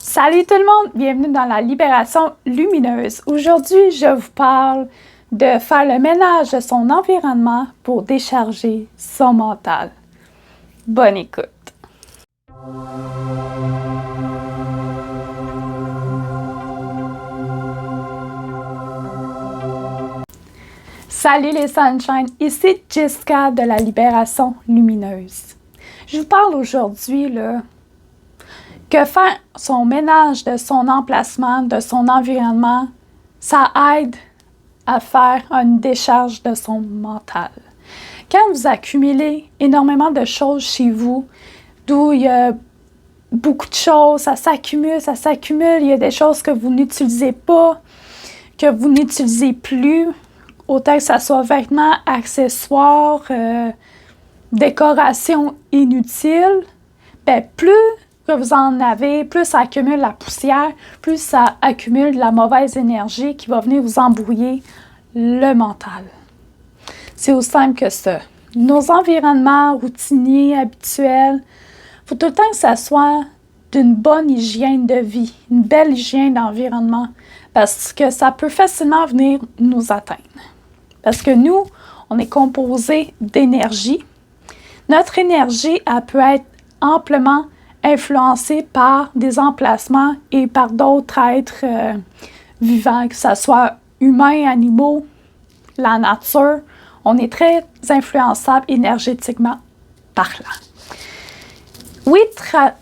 Salut tout le monde, bienvenue dans la Libération lumineuse. Aujourd'hui, je vous parle de faire le ménage de son environnement pour décharger son mental. Bonne écoute. Salut les Sunshine, ici Jessica de la Libération lumineuse. Je vous parle aujourd'hui que faire son ménage de son emplacement, de son environnement, ça aide à faire une décharge de son mental. Quand vous accumulez énormément de choses chez vous, d'où il y a beaucoup de choses, ça s'accumule, il y a des choses que vous n'utilisez pas, que vous n'utilisez plus, autant que ça soit vêtements, accessoires, décorations inutiles, bien plus que vous en avez, plus ça accumule la poussière, plus ça accumule de la mauvaise énergie qui va venir vous embrouiller le mental. C'est aussi simple que ça. Nos environnements routiniers, habituels, il faut tout le temps que ça soit d'une bonne hygiène de vie, une belle hygiène d'environnement, parce que ça peut facilement venir nous atteindre. Parce que nous, on est composé d'énergie. Notre énergie, elle peut être amplement influencée par des emplacements et par d'autres êtres vivants, que ce soit humains, animaux, la nature. On est très influençable énergétiquement par là. Oui,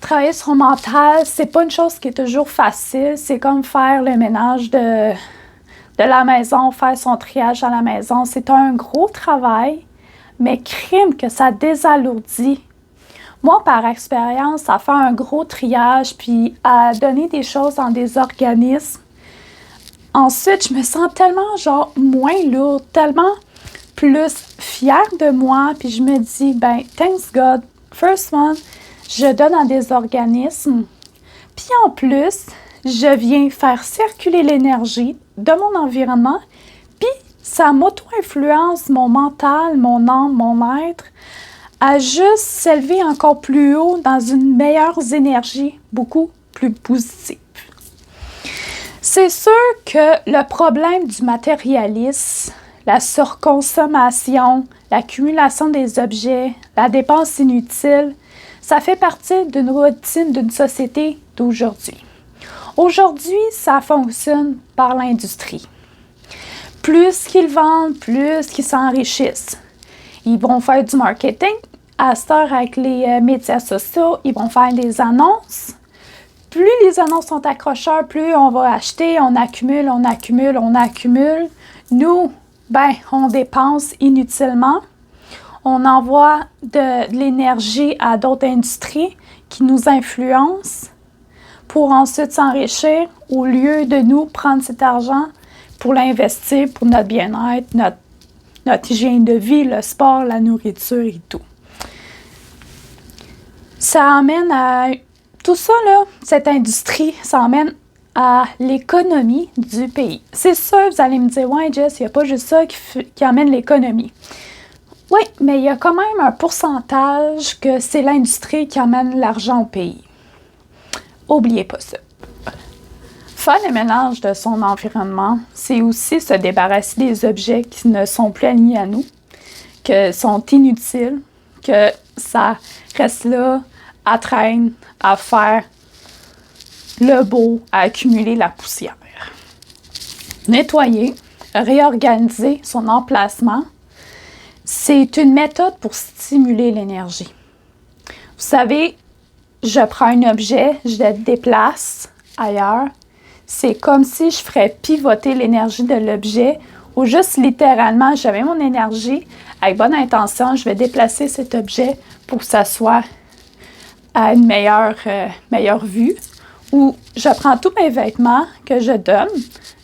travailler sur son mental, c'est pas une chose qui est toujours facile. C'est comme faire le ménage de la maison, faire son triage à la maison. C'est un gros travail, mais crime que ça désalourdit. Moi, par expérience, à faire un gros triage, puis à donner des choses dans des organismes, ensuite, je me sens tellement, moins lourde, tellement plus fière de moi, puis je me dis, thanks God, first one, je donne à des organismes, puis en plus, je viens faire circuler l'énergie de mon environnement, puis ça m'auto-influence mon mental, mon âme, mon être, à juste s'élever encore plus haut dans une meilleure énergie, beaucoup plus positive. C'est sûr que le problème du matérialisme, la surconsommation, l'accumulation des objets, la dépense inutile, ça fait partie d'une routine d'une société d'aujourd'hui. Aujourd'hui, ça fonctionne par l'industrie. Plus qu'ils vendent, plus qu'ils s'enrichissent. Ils vont faire du marketing. À cette heure, avec les médias sociaux, ils vont faire des annonces. Plus les annonces sont accrocheurs, plus on va acheter, on accumule. Nous, on dépense inutilement. On envoie de l'énergie à d'autres industries qui nous influencent pour ensuite s'enrichir au lieu de nous prendre cet argent pour l'investir pour notre bien-être, notre hygiène de vie, le sport, la nourriture et tout. Ça amène à tout ça, cette industrie, ça amène à l'économie du pays. C'est sûr, vous allez me dire, ouais, Jess, il n'y a pas juste ça qui amène l'économie. Oui, mais il y a quand même un pourcentage que c'est l'industrie qui amène l'argent au pays. Oubliez pas ça. Faire le ménage de son environnement, c'est aussi se débarrasser des objets qui ne sont plus alignés à nous, que sont inutiles, que ça reste là à traîner, à faire le beau, à accumuler la poussière. Nettoyer, réorganiser son emplacement, c'est une méthode pour stimuler l'énergie. Vous savez, je prends un objet, je le déplace ailleurs. C'est comme si je ferais pivoter l'énergie de l'objet ou juste littéralement, j'avais mon énergie, avec bonne intention, je vais déplacer cet objet pour que ça soit à une meilleure vue. Ou je prends tous mes vêtements que je donne,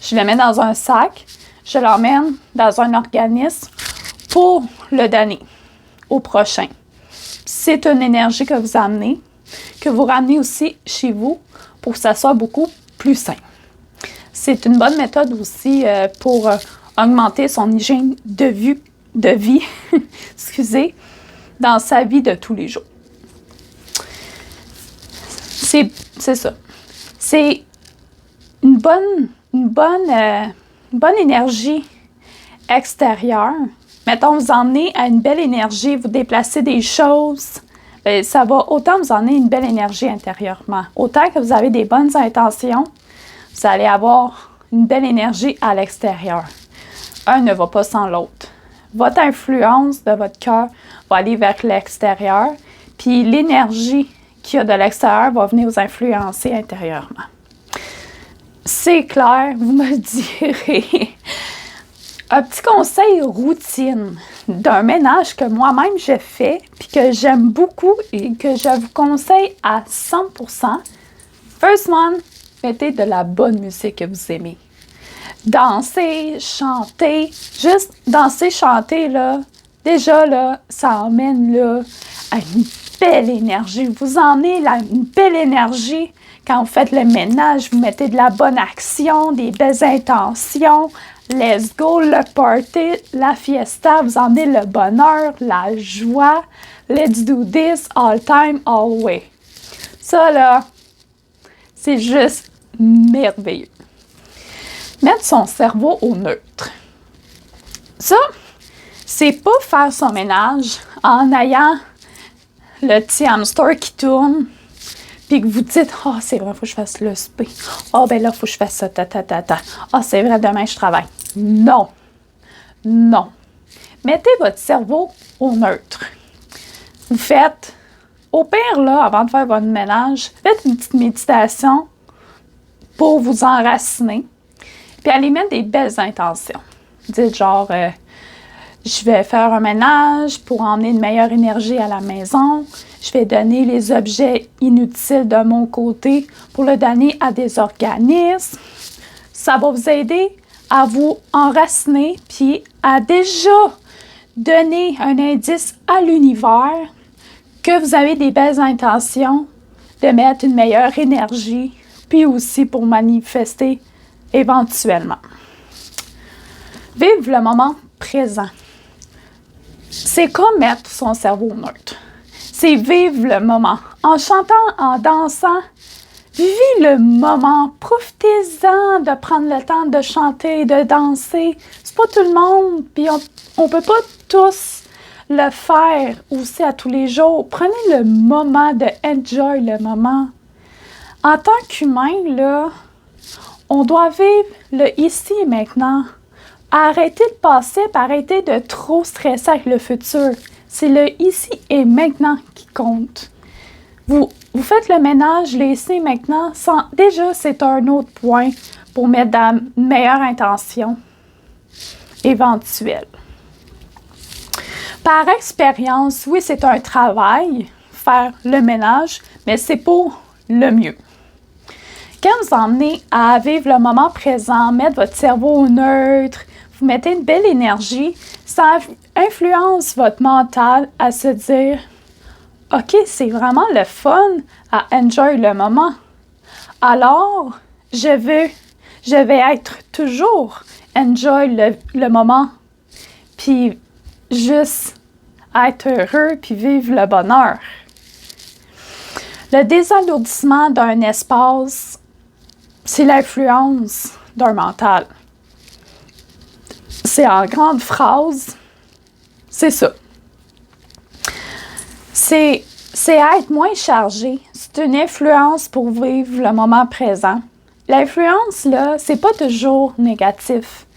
je les mets dans un sac, je l'emmène dans un organisme pour le donner au prochain. C'est une énergie que vous amenez, que vous ramenez aussi chez vous pour que ça soit beaucoup plus sain. C'est une bonne méthode aussi pour augmenter son hygiène de vie excusez, dans sa vie de tous les jours. C'est ça. C'est une bonne énergie extérieure. Mettons, vous emmenez à une belle énergie, vous déplacez des choses, bien, ça va autant vous emmener une belle énergie intérieurement. Autant que vous avez des bonnes intentions, vous allez avoir une belle énergie à l'extérieur. Un ne va pas sans l'autre. Votre influence de votre cœur va aller vers l'extérieur, puis l'énergie qu'il y a de l'extérieur va venir vous influencer intérieurement. C'est clair, vous me le direz. Un petit conseil routine d'un ménage que moi-même je fais, puis que j'aime beaucoup et que je vous conseille à 100%. First one, mettez de la bonne musique que vous aimez. Dansez, chantez, juste danser, chanter, là, déjà, là, ça emmène, là, à une belle énergie. Vous emmenez une belle énergie quand vous faites le ménage, vous mettez de la bonne action, des belles intentions. Let's go, le party, la fiesta, vous emmenez le bonheur, la joie. Let's do this all time, all way. Ça, là, c'est juste merveilleux. Mettre son cerveau au neutre. Ça, c'est pas faire son ménage en ayant le petit hamster qui tourne, puis que vous dites « Ah, c'est vrai, il faut que je fasse le souper. Ah, ben là, il faut que je fasse ça, Ah, c'est vrai, demain, je travaille. » Non. Non. Mettez votre cerveau au neutre. Vous faites, au pire, là, avant de faire votre ménage, faites une petite méditation pour vous enraciner, puis allez mettre des belles intentions. Dites genre, je vais faire un ménage pour emmener une meilleure énergie à la maison. Je vais donner les objets inutiles de mon côté pour le donner à des organismes. Ça va vous aider à vous enraciner puis à déjà donner un indice à l'univers que vous avez des belles intentions de mettre une meilleure énergie puis aussi pour manifester éventuellement. Vive le moment présent. C'est comme mettre son cerveau neutre. C'est vivre le moment. En chantant, en dansant, vivez le moment. Profitez-en de prendre le temps de chanter, de danser. C'est pas tout le monde, puis on peut pas tous le faire aussi à tous les jours. Prenez le moment de enjoy le moment. En tant qu'humain, là, on doit vivre le ici et maintenant. Arrêtez de passer, arrêtez de trop stresser avec le futur. C'est le ici et maintenant qui compte. Vous faites le ménage, le ici et maintenant, déjà c'est un autre point pour mettre dans une meilleure intention éventuelle. Par expérience, oui, c'est un travail, faire le ménage, mais c'est pour le mieux. Quand vous emmenez à vivre le moment présent, mettre votre cerveau au neutre, vous mettez une belle énergie, ça influence votre mental à se dire « OK, c'est vraiment le fun à enjoy le moment. Alors, je vais être toujours enjoy le moment, puis juste être heureux, puis vivre le bonheur. » Le désalourdissement d'un espace, c'est l'influence d'un mental. C'est en grande phrase, c'est ça. C'est être moins chargé. C'est une influence pour vivre le moment présent. L'influence, là, c'est pas toujours négatif.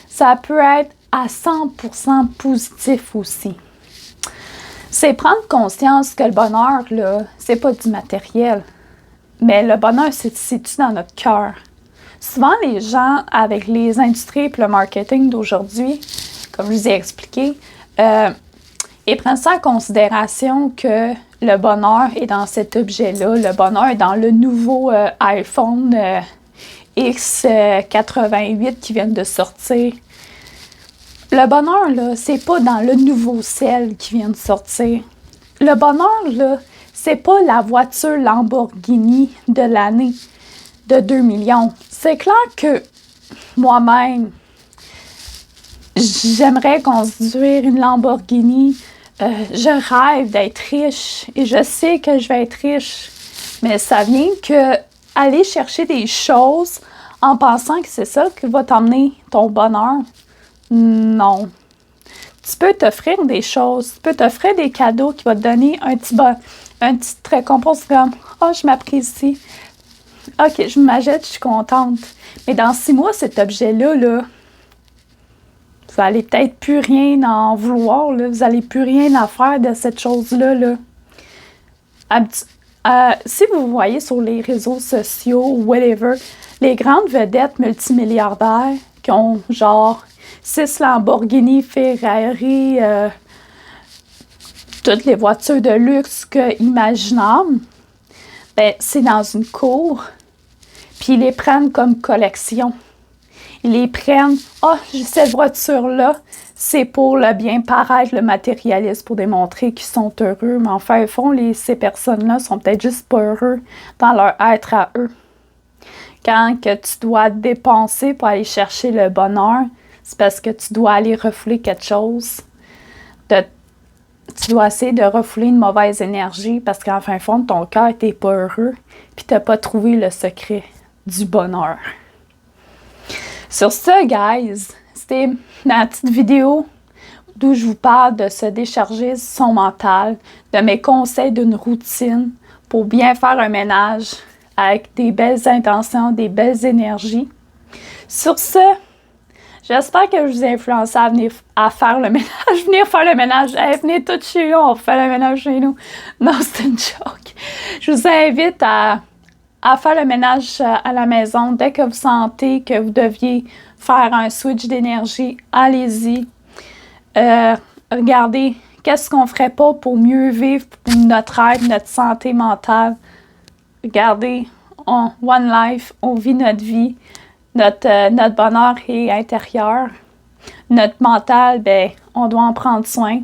Ça peut être à 100% positif aussi. C'est prendre conscience que le bonheur, là, c'est pas du matériel. Mais le bonheur se situe dans notre cœur. Souvent, les gens, avec les industries et le marketing d'aujourd'hui, comme je vous ai expliqué, ils prennent ça en considération que le bonheur est dans cet objet-là. Le bonheur est dans le nouveau iPhone X88 qui vient de sortir. Le bonheur, là, c'est pas dans le nouveau sel qui vient de sortir. Le bonheur, là, c'est pas la voiture Lamborghini de l'année de 2 millions. C'est clair que moi-même, j'aimerais conduire une Lamborghini. Je rêve d'être riche et je sais que je vais être riche. Mais ça vient que aller chercher des choses en pensant que c'est ça qui va t'emmener ton bonheur. Non. Tu peux t'offrir des choses, tu peux t'offrir des cadeaux qui vont te donner un petit récompense comme « Oh, je m'apprécie. OK, je m'achète, je suis contente. » Mais dans 6 mois, cet objet-là, là, vous n'allez peut-être plus rien en vouloir, là. Vous n'allez plus rien à faire de cette chose-là, là. Si vous voyez sur les réseaux sociaux ou whatever, les grandes vedettes multimilliardaires qui ont genre 6 Lamborghini, Ferrari, toutes les voitures de luxe imaginables, ben, c'est dans une cour, puis ils les prennent comme collection. Ils les prennent, j'ai cette voiture-là, c'est pour le bien paraître, le matérialisme, pour démontrer qu'ils sont heureux. Mais enfin, au fond, ces personnes-là sont peut-être juste pas heureux dans leur être à eux. Quand que tu dois dépenser pour aller chercher le bonheur, c'est parce que tu dois aller refouler quelque chose. Tu dois essayer de refouler une mauvaise énergie parce qu'en fin de compte, ton cœur n'était pas heureux puis tu n'as pas trouvé le secret du bonheur. Sur ce, guys, c'était ma petite vidéo d'où je vous parle de se décharger son mental, de mes conseils d'une routine pour bien faire un ménage avec des belles intentions, des belles énergies. Sur ce, j'espère que je vous ai influencé à faire le ménage, venir faire le ménage. Hey, venez tous chez nous, on fait le ménage chez nous. Non, c'est une joke. Je vous invite à faire le ménage à la maison. Dès que vous sentez que vous deviez faire un switch d'énergie, allez-y. Regardez, qu'est-ce qu'on ferait pas pour mieux vivre notre être, notre santé mentale. Regardez, One Life, on vit notre vie. Notre bonheur est intérieur. Notre mental, ben, on doit en prendre soin.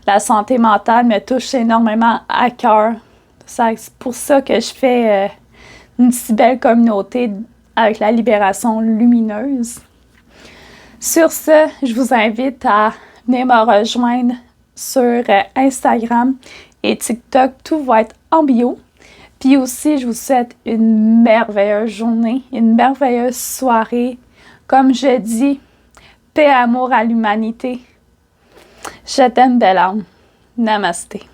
La santé mentale me touche énormément à cœur. C'est pour ça que je fais une si belle communauté avec la libération lumineuse. Sur ce, je vous invite à venir me rejoindre sur Instagram et TikTok. Tout va être en bio. Puis aussi, je vous souhaite une merveilleuse journée, une merveilleuse soirée. Comme je dis, paix, amour à l'humanité. Je t'aime, belle âme. Namasté.